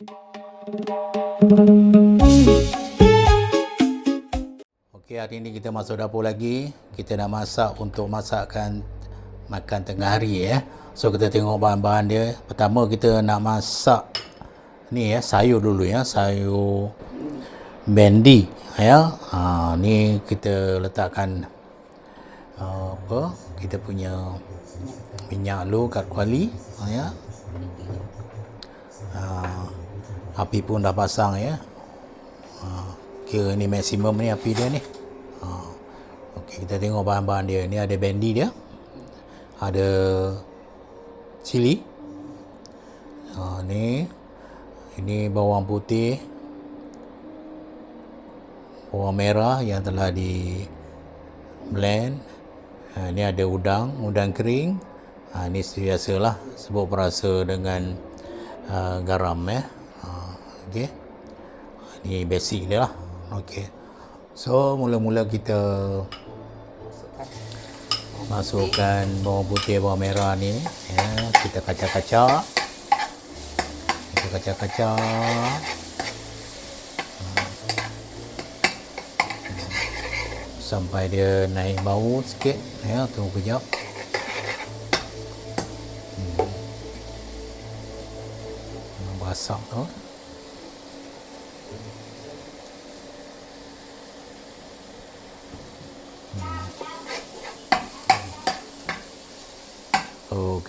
Okey, hari ini kita masuk dapur lagi. Kita nak masak untuk masakan makan tengah hari ya. So kita tengok bahan-bahan dia. Pertama kita nak masak ni ya, sayur dulu ya, sayur bendi ya. Ni kita letakkan kita punya minyak dulu kat kuali ya. Api pun dah pasang ya. Kira ni maksimum ni api dia ni. Okey, kita tengok bahan-bahan dia. Ni ada bendi dia. Ada cili. Ini bawang putih. Bawang merah yang telah di blend. Ni ada udang kering. Ni biasalah, sebut perasa dengan garam ya. Okey. Ni basic dia lah. Okey. So mula-mula kita masukkan bawang putih, bawang merah ni ya, kita kacak-kacak. Sampai dia naik bau sikit ya, tunggu kejap. Basah tu.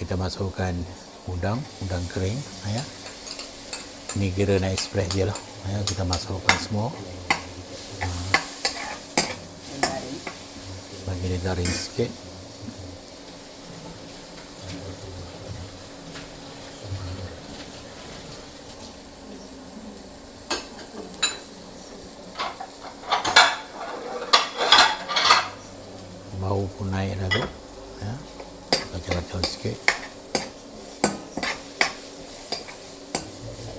Kita masukkan udang kering ya. Ni kira nak express je lah ya. Kita masukkan semua. Bagi dia garing sikit. Bau pun naik dah tu ya. Kacau-kacau sikit.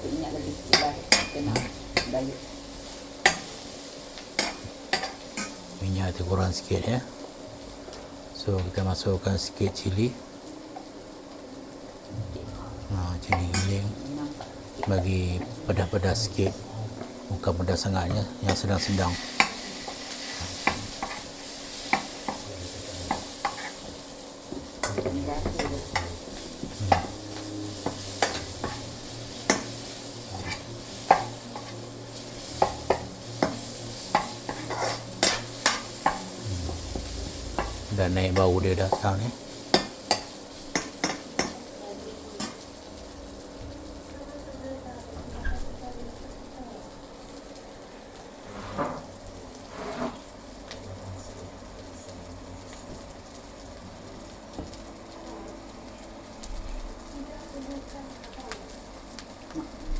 Minyak lagi sikit lah. Kena diet. Minyak tu kurang sikit ya. So kita masukkan sikit cili. Cili giling. Bagi pedas-pedas sikit. Bukan pedas sangatnya, yang sedang-sedang. Dan naik bau dia dah sekarang ni.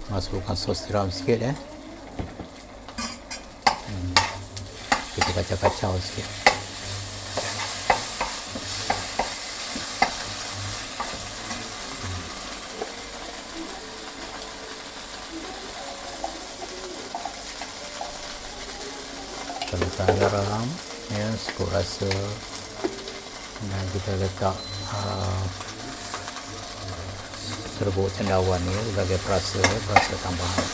Masukkan sos tiram sikit ya. Kita kacau-kacau sikit. Letak garam ya, sekut rasa, dan kita letak serbuk cendawan ni sebagai perasa tambahan.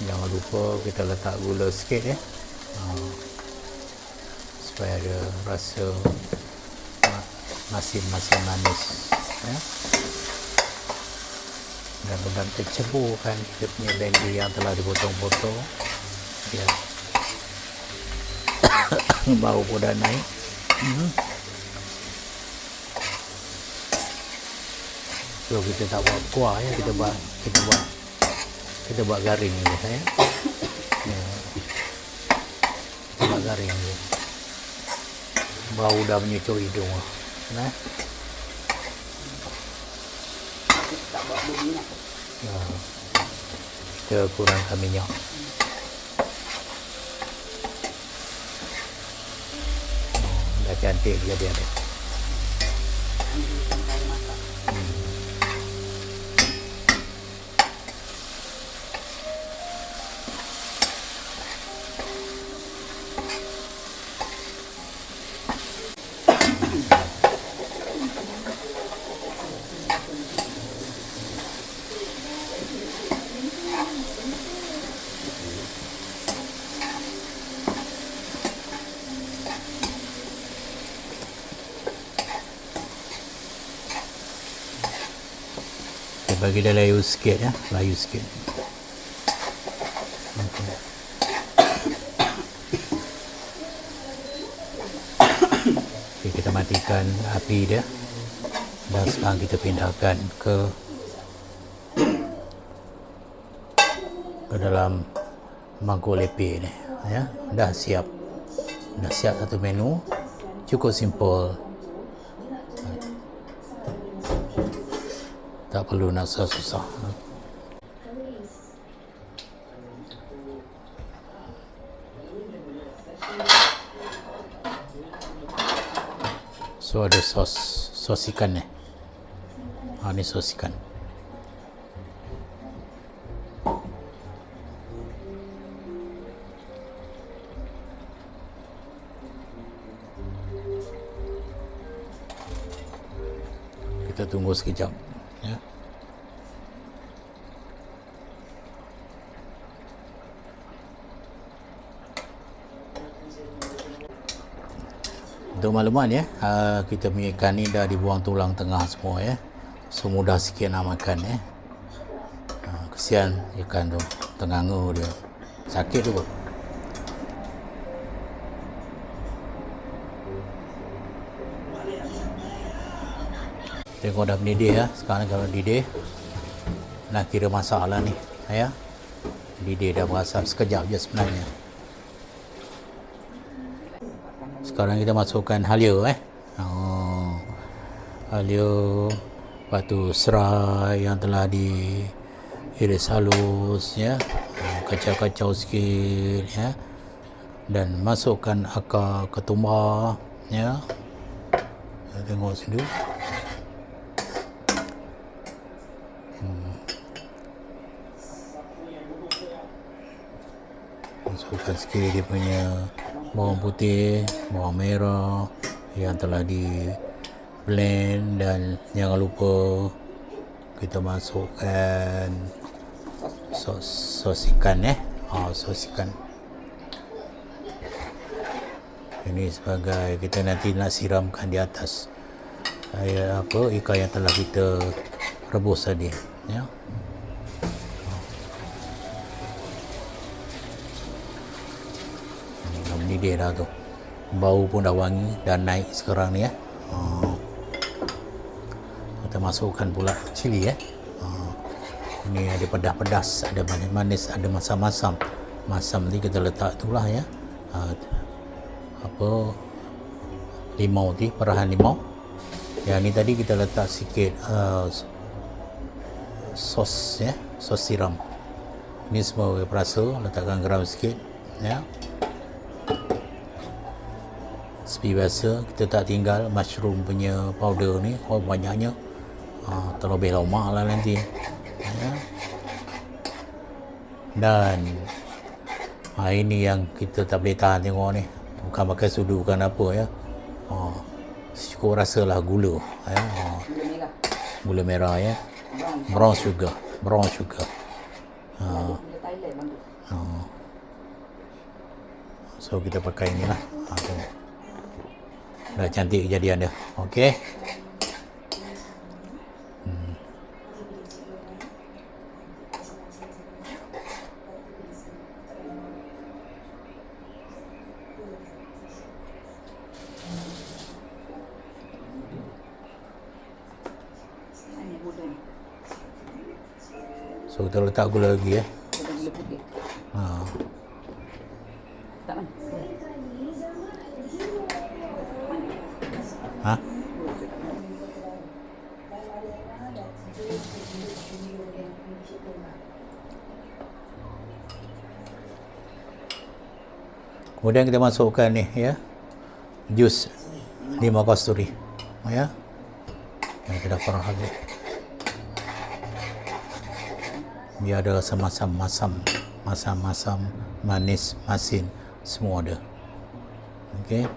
Jangan lupa kita letak gula sikit ya, supaya ada rasa masin manis ya. Dan benar terceburkan kita punya bendi yang telah dipotong-potong ya. Bau pun dah naik. So kita tak buat kuah ya, kita buat garing je ya. Kita buat garing je. Bau dah menyucuk hidung nah. Kita kurangkan minyak. Dah cantik jadi ada. bagi dia layu sikit ya, layu sikit. Okay. Okay, kita matikan api dia dan sekarang kita pindahkan ke dalam mangkuk lepeh ni ya. Dah siap satu menu, cukup simple, tak perlu nak susah-susah. So ada sos ikan ni. Ni sos ikan. Kita tunggu sekejap ya. Untuk maklumat ya, kita punya ikan ni dah dibuang tulang tengah semua ya. So mudah sikit nak makan ya. Kesian ikan tu, tenganga dia. Sakit tu. Tengok dah mendidih ya. Sekarang kalau didih, nak kira masak lah ni ya. Didih dah berasap sekejap je sebenarnya. Sekarang kita masukkan halia halia, lepas tu serai yang telah diiris halus ya, kacau-kacau sikit ya, dan masukkan akar ketumbar ya. Kita tengok sini. Masukkan sikit dia punya bawang putih, bawang merah yang telah di blend, dan jangan lupa kita masukkan sos ikan sos ikan. Ini sebagai kita nanti nak siramkan di atas ikan yang telah kita rebus tadi ya. Mendidih dah tu, bau pun dah wangi, dah naik sekarang ni ya. Kita masukkan pula cili ya. Ini ada pedas-pedas, ada manis-manis, ada masam-masam. Masam ni kita letak itulah ya, limau ni, perahan limau. Yang ni tadi kita letak sikit sos ya, sos siram. Ini semua perasa, letakkan garam sikit ya. Seperti biasa, kita tak tinggal mushroom punya powder ni, banyaknya terlebih lama lah nanti ya. Dan ini yang kita tak boleh tahan tengok ni, bukan pakai sudu, bukan apa ya. Cukup rasalah gula ya. Gula merah ya, brown sugar. So kita pakai inilah. Dah cantik kejadian dia. Okey. So kita letak gula lagi ya. Gula putih. Tak kan? Kemudian kita masukkan ni ya, jus limau kasturi ya, yang kita dah perah habis, biar ada rasa masam-masam, manis, masin, semua ada. Okey,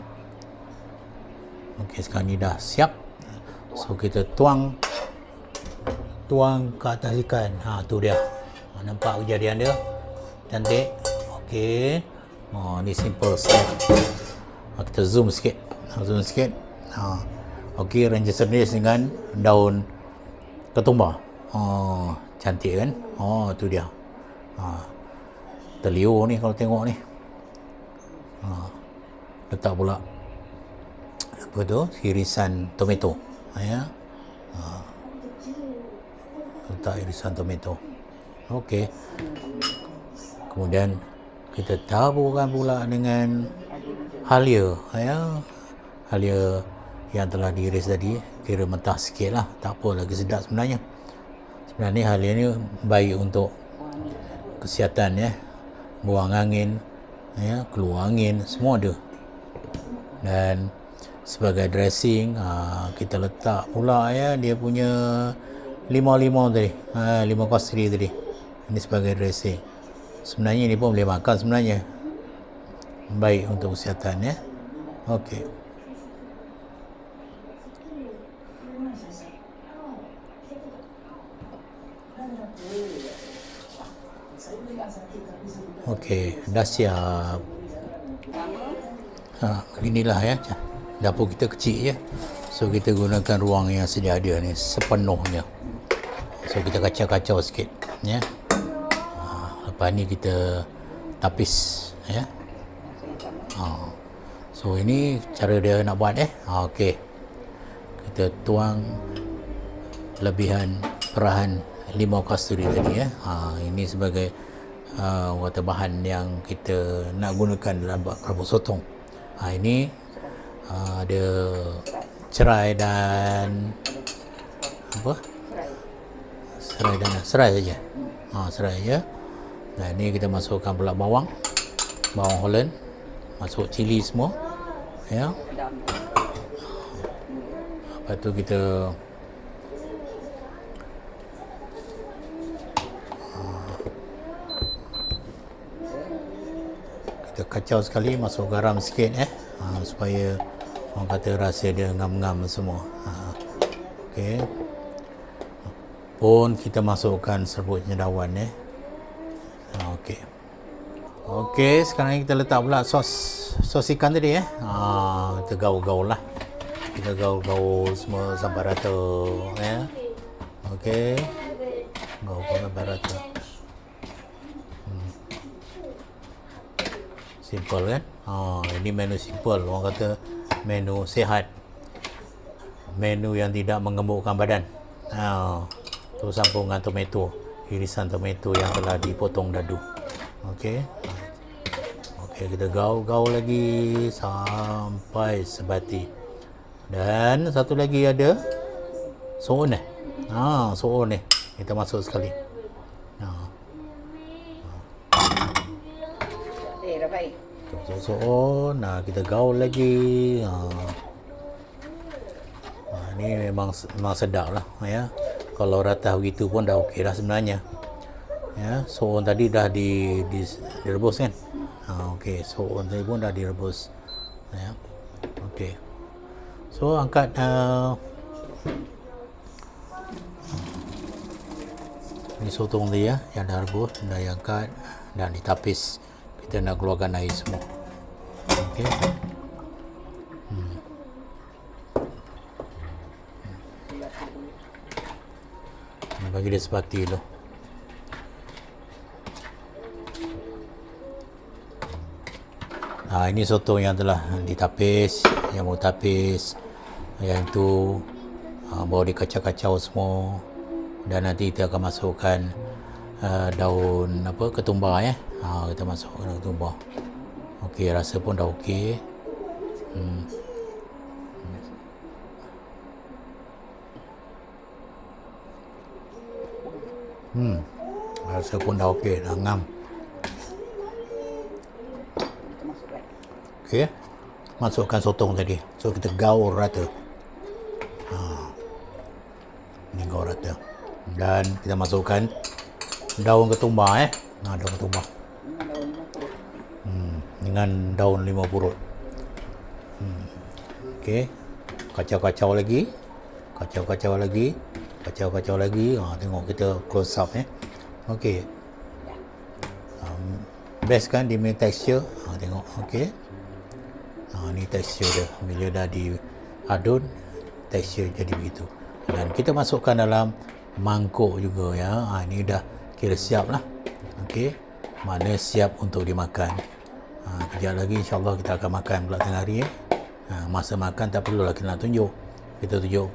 sekarang ni dah siap. So kita tuang ke atas ikan. Tu dia. Nampak kejadian dia? Cantik. Okey. Ni simple step. Kita zoom sikit. Okey, range series dengan daun ketumbar. Oh, cantik kan? Oh, tu dia. Terliur ni kalau tengok ni. Letak pula apa tu? Irisan tomato. Ya. Letak irisan tomato. Okey. Kemudian kita taburkan pula dengan halia, ya. Halia yang telah diiris tadi, kira mentah sikit lah, tak apa, lagi sedap sebenarnya. Sebenarnya halia ni baik untuk kesihatan, ya. Buang angin, ya, keluar angin, semua ada. Dan sebagai dressing, kita letak pula, ya, dia punya limau tadi, limau kastri tadi. Ini sebagai dressing. Sebenarnya ini pun boleh makan sebenarnya. Baik untuk kesihatan, ya. Okey. Okey, dah siap. Inilah, ya. Dapur kita kecil, ya. So kita gunakan ruang yang sedia ada ni sepenuhnya. So kita kacau-kacau sikit, ya. Lepas ni kita tapis, ya. So ini cara dia nak buat, okey. Kita tuang lebihan perahan limau kasturi tadi, ya. Ini sebagai watak bahan yang kita nak gunakan dalam buat keropok sotong. Ini ada serai dan apa? Serai saja. Serai je. Dan ini kita masukkan pula bawang Holland, masuk cili semua, ya. Lepas tu kita kacau sekali, masuk garam sikit, supaya orang kata rasa dia ngam-ngam semua. Okey. Pun kita masukkan serbuk cendawan, okey. Okey, sekarang kita letak pula sos ikan tadi, kita gaul-gaul lah. Kita gaul-gaul semua sampai rata, ya. Okey. Gaul-gaul sampai rata. Simple kan? Ini menu simple, orang kata menu sihat, menu yang tidak mengembukkan badan. Tu sambungan tomato, irisan tomato yang telah dipotong dadu. Okey. Okey, kita gaul-gaul lagi sampai sebati. Dan satu lagi ada soon, soon ni kita masuk sekali. Soon, kita gaul lagi. Ini memang sedap lah, ya. Kalau rata begitu pun dah okey dah sebenarnya, ya. Soon tadi dah direbus kan. Okey, soon tadi pun dah direbus, ya. Okey, so angkat ini sotong dia, yang dah rebus, dah angkat dan ditapis. Kita nak keluarkan air semua. Okey. Bagi dia sepati dulu. Ini sotong yang telah ditapis, yang mau tapis, yang tu baru dikacau-kacau semua. Dan nanti kita akan masukkan daun ketumbar, ya. Kita masukkan daun ketumbar. Okey, rasa pun dah okey. Rasa pun dah okey, dah ngam. Okey, masukkan sotong tadi. So kita gaul rata. Ini gaul rata. Dan kita masukkan daun ketumbar, daun ketumbar. Dengan daun limau purut. Okey, kacau-kacau lagi. Kacau-kacau lagi. Tengok kita close up, Okey. Best kan dia punya texture. Tengok, okey. Ni tekstur dia. Bila dah diadun, tekstur jadi begitu. Dan kita masukkan dalam mangkuk juga ya. Ini dah kira siap lah. Okey, mana siap untuk dimakan. Kejap lagi insyaAllah kita akan makan pula tengah hari. Masa makan tak perlulah kita nak tunjuk, kita tunjuk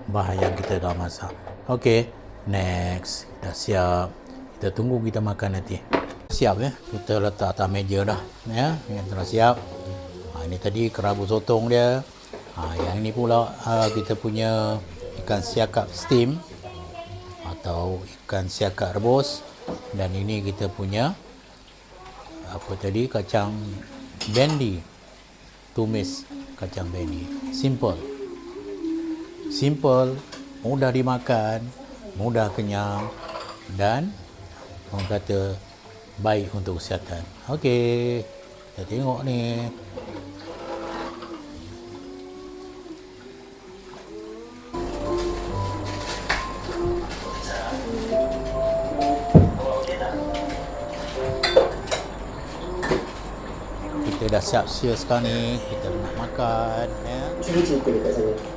bahan yang kita dah masak. Okey, next, dah siap, kita tunggu kita makan nanti. Siap ya, kita letak atas meja dah ya, yang telah siap. Ini tadi kerabu sotong dia. Yang ini pula kita punya ikan siakap steam atau ikan siakap rebus, dan ini kita punya apa tadi, kacang bendi, tumis kacang bendi. Simple, mudah dimakan, mudah kenyang, dan orang kata baik untuk kesihatan. Okey, kita tengok ni. Kita dah siap sekarang ni, kita nak makan ya. Saya cerita dekat sana.